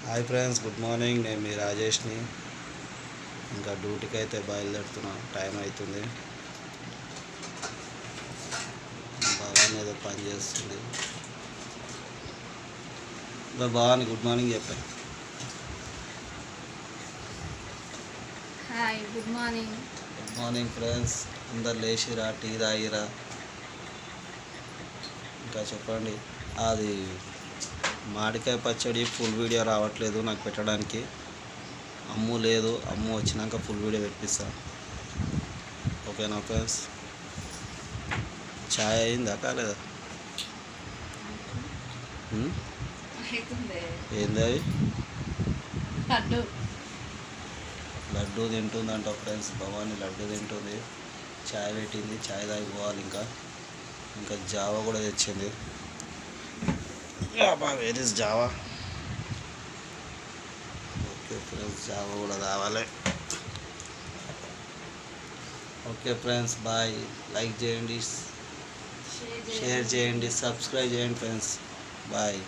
Hi friends, good morning. నేను మీ రాజేష్ని. ఇంకా డ్యూటీకి అయితే బయలుదేరుతున్నాను. టైం అవుతుంది. భవాని ఏదో పని చేస్తుంది. భవాని గుడ్ మార్నింగ్ చెప్పాను. Hi, good morning. Good morning friends. అందరు లేచిరా, టీ తాగిరా. ఇంకా చెప్పండి. అది మామిడికాయ పచ్చడి ఫుల్ వీడియో రావట్లేదు నాకు పెట్టడానికి. అమ్ము లేదు, అమ్ము వచ్చినాక ఫుల్ వీడియో పెట్టిస్తా. ఓకేనా ఫ్రెండ్స్? ఛాయ్ అయిందా కాలేదా? ఏంది అది? లడ్డు తింటుందంట ఫ్రెండ్స్. భవాని లడ్డు తింటుంది. ఛాయ్ పెట్టింది, ఛాయ్ తాగిపోవాలి. ఇంకా జావా కూడా తెచ్చింది. Where is java? Okay friends, జావా కూడా తావాలి. Okay friends, bye. లైక్ చేయండి, షేర్ చేయండి, సబ్స్క్రైబ్ చేయండి ఫ్రెండ్స్. బాయ్.